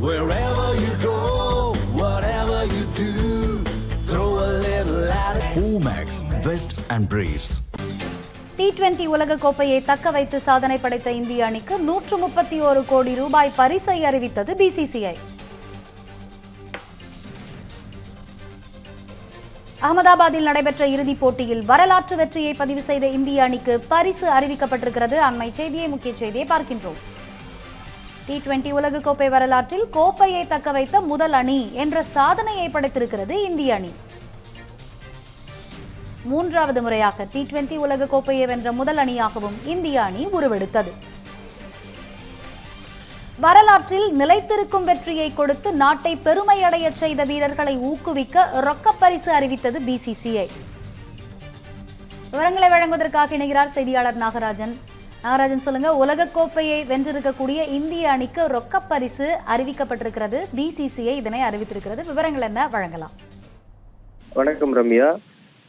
Wherever you go, whatever you do, throw a little at it. Omax, Vest and Briefs. T20 உலக கோப்பையை தக்க வைத்து சாதனை படைத்த இந்திய அணிக்கு 131 கோடி ரூபாய் பரிசை அறிவித்தது BCCI. அகமதாபாத்தில் நடைபெற்ற இறுதிப் போட்டியில் வரலாற்று வெற்றியை பதிவு செய்த இந்திய அணிக்கு பரிசு அறிவிக்கப்பட்டிருக்கிறது. அண்மை செய்தியை முக்கிய செய்தியை பார்க்கின்றோம். T20 உலக கோப்பை வரலாற்றில் கோப்பையை தக்க வைத்த முதல் அணி என்ற சாதனையை படைத்திருக்கிறது இந்திய அணி. மூன்றாவது முறையாக T20 உலக கோப்பையை வென்ற முதல் அணியாகவும் இந்திய அணி உருவெடுத்தது. வரலாற்றில் நிலைத்திருக்கும் வெற்றியை கொடுத்து நாட்டை பெருமையடைய செய்த வீரர்களை ஊக்குவிக்க ரொக்கப் பரிசு அறிவித்தது BCCI. விவரங்களை வழங்குவதற்காக இணைகிறார் செய்தியாளர் நாகராஜன். நாகராஜன், சொல்லுங்க, உலக கோப்பையை வென்றிருக்கக்கூடிய இந்திய அணிக்கு ரொக்கப் பரிசு அறிவிக்கப்பட்டிருக்கிறது. BCCI இதனை அறிவித்திருக்கிறது. விவரங்கள் என்ன, வழங்கலாம்? வணக்கம் ரம்யா.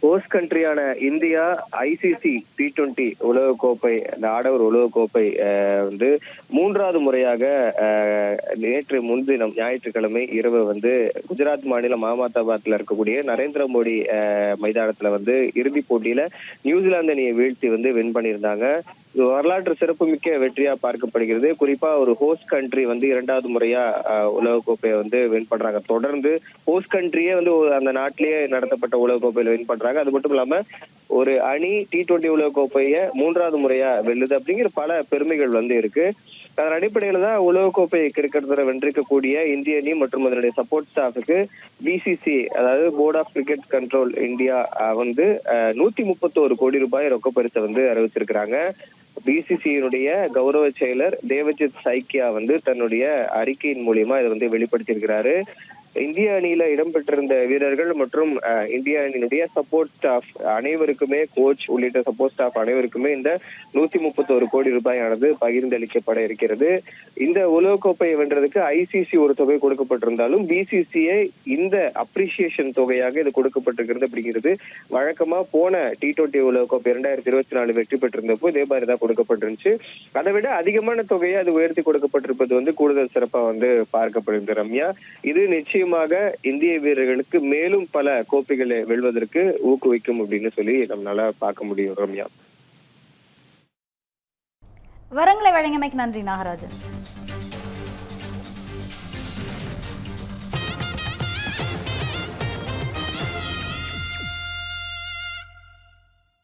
ஹோஸ்ட் கண்ட்ரியான இந்தியா ICC T20 உலகக்கோப்பை, இந்த ஆடவர் உலகக்கோப்பை வந்து மூன்றாவது முறையாக நேற்று முன்தினம் ஞாயிற்றுக்கிழமை இரவு குஜராத் மாநிலம் அகமதாபாத்ல இருக்கக்கூடிய நரேந்திர மோடி மைதானத்துல இறுதிப் போட்டியில நியூசிலாந்து அணியை வீழ்த்தி வின் பண்ணியிருந்தாங்க. இது வரலாற்று சிறப்புமிக்க வெற்றியா பார்க்கப்படுகிறது. குறிப்பா ஒரு ஹோஸ்ட் கண்ட்ரி இரண்டாவது முறையா உலகக்கோப்பையை வின் பண்றாங்க. தொடர்ந்து ஹோஸ்ட் கண்ட்ரியே அந்த நாட்டிலேயே நடத்தப்பட்ட உலகக்கோப்பையில வின் பண்றாங்க. அது மட்டும் இல்லாம ஒரு அணி T20 உலகக்கோப்பைய மூன்றாவது முறையா வெல்லுது அப்படிங்கிற பல பெருமைகள் இருக்கு. அதன் அடிப்படையில தான் உலகக்கோப்பை கிரிக்கெட் வென்றிருக்கக்கூடிய இந்திய அணி மற்றும் அதனுடைய சப்போர்ட் ஸ்டாஃபுக்கு BCCI, அதாவது board of cricket control India 131 கோடி ரூபாய் ரொக்க பரிசை அறிவிச்சிருக்கிறாங்க. BCCI கௌரவ செயலர் தேவஜித் சைக்கியா தன்னுடைய அறிக்கையின் மூலியமா இதை வெளிப்படுத்தியிருக்கிறாரு. இந்திய அணியில இடம்பெற்றிருந்த வீரர்கள் மற்றும் இந்திய அணியினுடைய சப்போர்ட் ஸ்டாஃப் அனைவருக்குமே, கோச் உள்ளிட்ட சப்போர்ட் ஸ்டாஃப் அனைவருக்குமே இந்த 131 கோடி ரூபாயானது பகிர்ந்தளிக்கப்பட இருக்கிறது. இந்த உலகக்கோப்பையை வென்றதுக்கு ICC ஒரு தொகை கொடுக்கப்பட்டிருந்தாலும் BCCI இந்த அப்ரிசியேஷன் தொகையாக இது கொடுக்கப்பட்டிருக்கிறது. அப்படிங்கிறது வழக்கமா போன T20 உலகக்கோப்பை 2024 வெற்றி பெற்றிருந்தப்போ இதே மாதிரி தான் கொடுக்கப்பட்டிருந்துச்சு. அதை விட அதிகமான தொகையை அது உயர்த்தி கொடுக்கப்பட்டிருப்பது கூடுதல் சிறப்பா பார்க்கப்படுகிறது ரம்யா. இது நிச்சயமாக இந்திய வீரர்களுக்கு மேலும் பல கோப்பைகளை வெல்வதற்கு ஊக்குவிக்கும் அப்படின்னு சொல்லி நம்மளால பார்க்க முடியும் ரம்யா. விவரங்களை வழங்கியமைக்கு நன்றி நாகராஜன்.